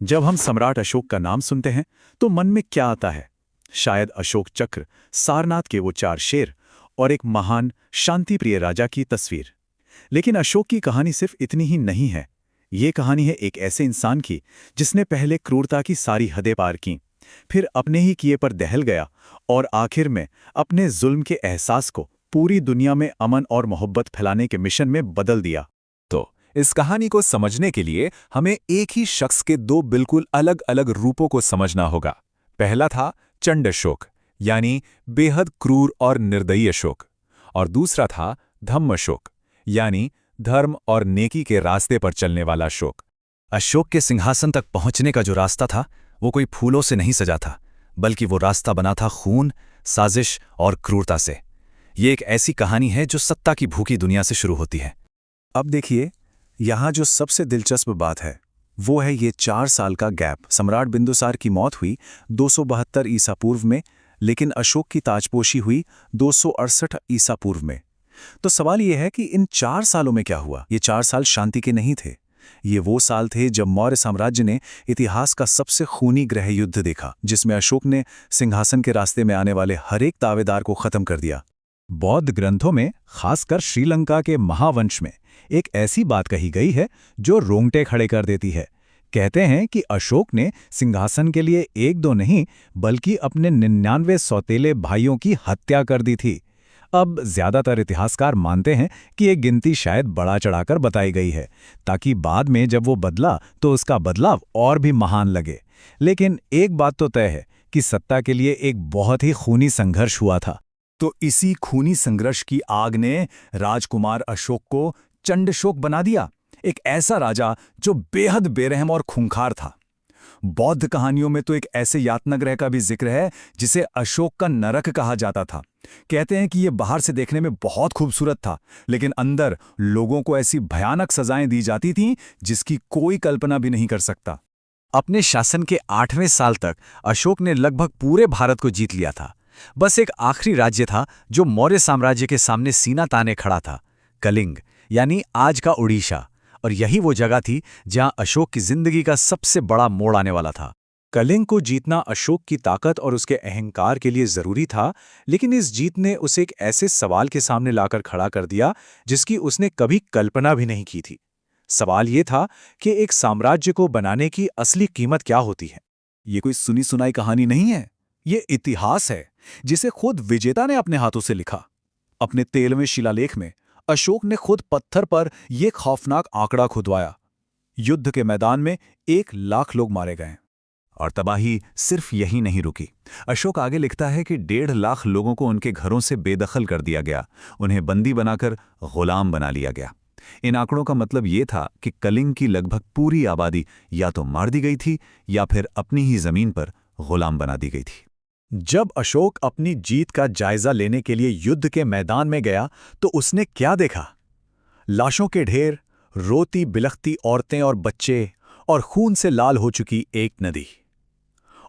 जब हम सम्राट अशोक का नाम सुनते हैं तो मन में क्या आता है? शायद अशोक चक्र, सारनाथ के वो 4 शेर और एक महान शांतिप्रिय राजा की तस्वीर। लेकिन अशोक की कहानी सिर्फ इतनी ही नहीं है। ये कहानी है एक ऐसे इंसान की जिसने पहले क्रूरता की सारी हदें पार की, फिर अपने ही किए पर दहल गया और आखिर में अपने जुल्म के एहसास को पूरी दुनिया में अमन और मोहब्बत फैलाने के मिशन में बदल दिया। तो इस कहानी को समझने के लिए हमें एक ही शख्स के 2 बिल्कुल अलग अलग रूपों को समझना होगा। पहला था चंड अशोक, यानी बेहद क्रूर और निर्दयी अशोक, और दूसरा था धम्म अशोक, यानी धर्म और नेकी के रास्ते पर चलने वाला अशोक। अशोक के सिंहासन तक पहुंचने का जो रास्ता था वो कोई फूलों से नहीं सजा था, बल्कि वो रास्ता बना था खून, साजिश और क्रूरता से। ये एक ऐसी कहानी है जो सत्ता की भूखी दुनिया से शुरू होती है। अब देखिए, यहाँ जो सबसे दिलचस्प बात है वो है ये 4 साल का गैप। सम्राट बिंदुसार की मौत हुई 272 ईसा पूर्व में, लेकिन अशोक की ताजपोशी हुई 268 ईसा पूर्व में। तो सवाल ये है कि इन 4 सालों में क्या हुआ? ये 4 साल शांति के नहीं थे। ये वो साल थे जब मौर्य साम्राज्य ने इतिहास का सबसे खूनी गृह युद्ध देखा, जिसमें अशोक ने सिंहासन के रास्ते में आने वाले हर एक दावेदार को खत्म कर दिया। बौद्ध ग्रंथों में, खासकर श्रीलंका के महावंश में, एक ऐसी बात कही गई है जो रोंगटे खड़े कर देती है। कहते हैं कि अशोक ने सिंहासन के लिए 1-2 नहीं, बल्कि अपने 99 सौतेले भाइयों की हत्या कर दी थी। अब ज्यादातर इतिहासकार मानते हैं कि ये गिनती शायद बढ़ा चढ़ाकर बताई गई है, ताकि बाद में जब वो बदला तो उसका बदलाव और भी महान लगे। लेकिन एक बात तो तय है कि सत्ता के लिए एक बहुत ही खूनी संघर्ष हुआ था। तो इसी खूनी संघर्ष की आग ने राजकुमार अशोक को चंडशोक बना दिया, एक ऐसा राजा जो बेहद बेरहम और खूंखार था। बौद्ध कहानियों में तो एक ऐसे यातनागृह का भी जिक्र है जिसे अशोक का नरक कहा जाता था। कहते हैं कि यह बाहर से देखने में बहुत खूबसूरत था, लेकिन अंदर लोगों को ऐसी भयानक सजाएं दी जाती थीं जिसकी कोई कल्पना भी नहीं कर सकता। अपने शासन के 8वें साल तक अशोक ने लगभग पूरे भारत को जीत लिया था। बस एक आखिरी राज्य था जो मौर्य साम्राज्य के सामने सीना ताने खड़ा था, कलिंग, यानी आज का उड़ीसा। और यही वो जगह थी जहां अशोक की जिंदगी का सबसे बड़ा मोड़ आने वाला था। कलिंग को जीतना अशोक की ताकत और उसके अहंकार के लिए जरूरी था, लेकिन इस जीत ने उसे एक ऐसे सवाल के सामने लाकर खड़ा कर दिया जिसकी उसने कभी कल्पना भी नहीं की थी। सवाल ये था कि एक साम्राज्य को बनाने की असली कीमत क्या होती है। ये कोई सुनी सुनाई कहानी नहीं है, ये इतिहास है जिसे खुद विजेता ने अपने हाथों से लिखा। अपने 13वें शिलालेख में अशोक ने खुद पत्थर पर यह खौफनाक आंकड़ा खुदवाया। युद्ध के मैदान में 1 लाख लोग मारे गए। और तबाही सिर्फ यही नहीं रुकी। अशोक आगे लिखता है कि 1.5 लाख लोगों को उनके घरों से बेदखल कर दिया गया, उन्हें बंदी बनाकर गुलाम बना लिया गया। इन आंकड़ों का मतलब ये था कि कलिंग की लगभग पूरी आबादी या तो मार दी गई थी या फिर अपनी ही जमीन पर गुलाम बना दी गई थी। जब अशोक अपनी जीत का जायजा लेने के लिए युद्ध के मैदान में गया तो उसने क्या देखा? लाशों के ढेर, रोती बिलखती औरतें और बच्चे, और खून से लाल हो चुकी एक नदी।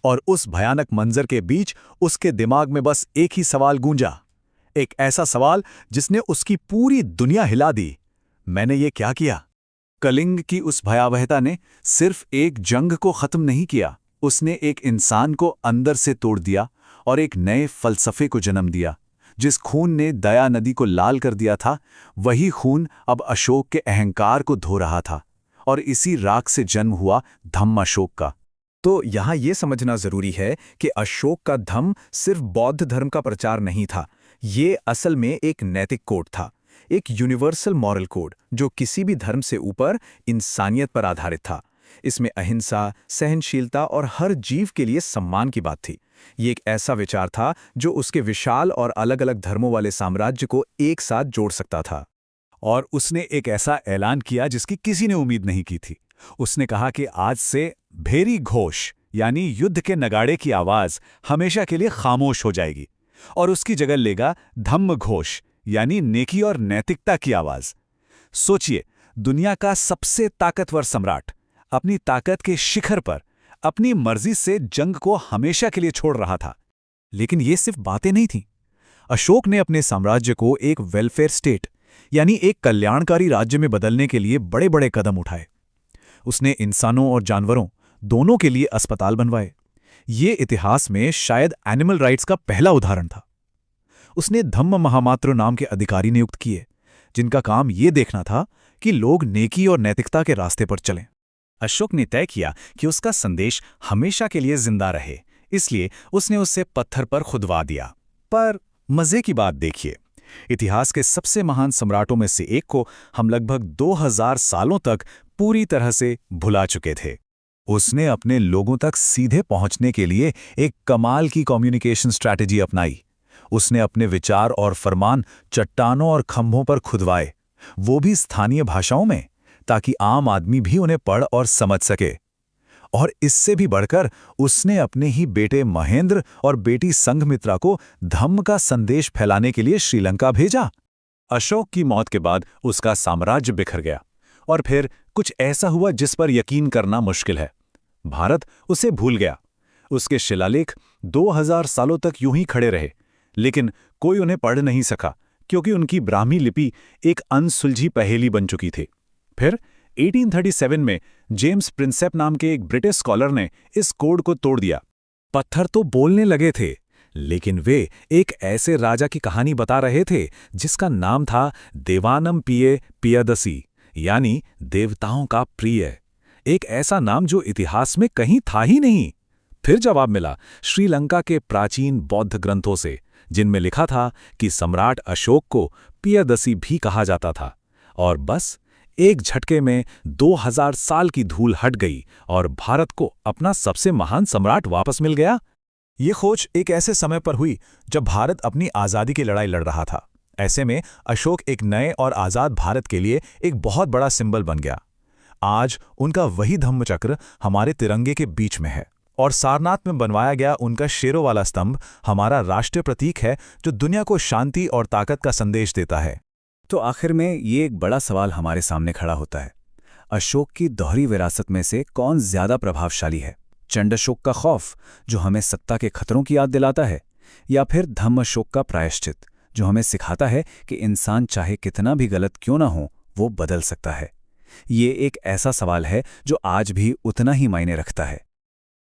और उस भयानक मंजर के बीच उसके दिमाग में बस एक ही सवाल गूंजा, एक ऐसा सवाल जिसने उसकी पूरी दुनिया हिला दी। मैंने ये क्या किया? कलिंग की उस भयावहता ने सिर्फ एक जंग को खत्म नहीं किया, उसने एक इंसान को अंदर से तोड़ दिया और एक नए फलसफे को जन्म दिया। जिस खून ने दया नदी को लाल कर दिया था, वही खून अब अशोक के अहंकार को धो रहा था, और इसी राख से जन्म हुआ धम्म अशोक का। तो यहाँ ये समझना जरूरी है कि अशोक का धम्म सिर्फ बौद्ध धर्म का प्रचार नहीं था, ये असल में एक नैतिक कोड था, एक यूनिवर्सल मॉरल कोड जो किसी भी धर्म से ऊपर इंसानियत पर आधारित था। इसमें अहिंसा, सहनशीलता और हर जीव के लिए सम्मान की बात थी। ये एक ऐसा विचार था जो उसके विशाल और अलग अलग धर्मों वाले साम्राज्य को एक साथ जोड़ सकता था। और उसने एक ऐसा ऐलान किया जिसकी किसी ने उम्मीद नहीं की थी। उसने कहा कि आज से भेरी घोष, यानी युद्ध के नगाड़े की आवाज, हमेशा के लिए खामोश हो जाएगी, और उसकी जगह लेगा धम्म घोष, यानी नेकी और नैतिकता की आवाज। सोचिए, दुनिया का सबसे ताकतवर सम्राट अपनी ताकत के शिखर पर अपनी मर्जी से जंग को हमेशा के लिए छोड़ रहा था। लेकिन ये सिर्फ बातें नहीं थीं। अशोक ने अपने साम्राज्य को एक वेलफेयर स्टेट, यानी एक कल्याणकारी राज्य में बदलने के लिए बड़े बड़े कदम उठाए। उसने इंसानों और जानवरों दोनों के लिए अस्पताल बनवाए। ये इतिहास में शायद एनिमल राइट्स का पहला उदाहरण था। उसने धम्म महामात्र नाम के अधिकारी नियुक्त किए, जिनका काम ये देखना था कि लोग नेकी और नैतिकता के रास्ते पर चलें। अशोक ने तय किया कि उसका संदेश हमेशा के लिए जिंदा रहे, इसलिए उसने उसे पत्थर पर खुदवा दिया। पर मजे की बात देखिए, इतिहास के सबसे महान सम्राटों में से एक को हम लगभग 2000 सालों तक पूरी तरह से भुला चुके थे। उसने अपने लोगों तक सीधे पहुंचने के लिए एक कमाल की कम्युनिकेशन स्ट्रैटेजी अपनाई। उसने अपने विचार और फरमान चट्टानों और खंभों पर खुदवाए, वो भी स्थानीय भाषाओं में, ताकि आम आदमी भी उन्हें पढ़ और समझ सके। और इससे भी बढ़कर उसने अपने ही बेटे महेंद्र और बेटी संघमित्रा को धम्म का संदेश फैलाने के लिए श्रीलंका भेजा। अशोक की मौत के बाद उसका साम्राज्य बिखर गया और फिर कुछ ऐसा हुआ जिस पर यकीन करना मुश्किल है। भारत उसे भूल गया। उसके शिलालेख 2000 सालों तक यूं ही खड़े रहे, लेकिन कोई उन्हें पढ़ नहीं सका क्योंकि उनकी ब्राह्मी लिपि एक अनसुलझी पहेली बन चुकी थी। फिर 1837 में जेम्स प्रिंसेप नाम के एक ब्रिटिश स्कॉलर ने इस कोड को तोड़ दिया। पत्थर तो बोलने लगे थे, लेकिन वे एक ऐसे राजा की कहानी बता रहे थे जिसका नाम था देवानम पिये पियदसी, यानी देवताओं का प्रिय। एक ऐसा नाम जो इतिहास में कहीं था ही नहीं। फिर जवाब मिला श्रीलंका के प्राचीन बौद्ध ग्रंथों से, जिनमें लिखा था कि सम्राट अशोक को पियदसी भी कहा जाता था। और बस एक झटके में 2000 साल की धूल हट गई और भारत को अपना सबसे महान सम्राट वापस मिल गया। ये खोज एक ऐसे समय पर हुई जब भारत अपनी आज़ादी की लड़ाई लड़ रहा था। ऐसे में अशोक एक नए और आज़ाद भारत के लिए एक बहुत बड़ा सिंबल बन गया। आज उनका वही धम्मचक्र हमारे तिरंगे के बीच में है, और सारनाथ में बनवाया गया उनका शेरों वाला स्तंभ हमारा राष्ट्रीय प्रतीक है, जो दुनिया को शांति और ताकत का संदेश देता है। तो आखिर में ये एक बड़ा सवाल हमारे सामने खड़ा होता है, अशोक की दोहरी विरासत में से कौन ज्यादा प्रभावशाली है? चंडाशोक का खौफ जो हमें सत्ता के खतरों की याद दिलाता है, या फिर धम्मशोक का प्रायश्चित जो हमें सिखाता है कि इंसान चाहे कितना भी गलत क्यों ना हो, वो बदल सकता है? ये एक ऐसा सवाल है जो आज भी उतना ही मायने रखता है।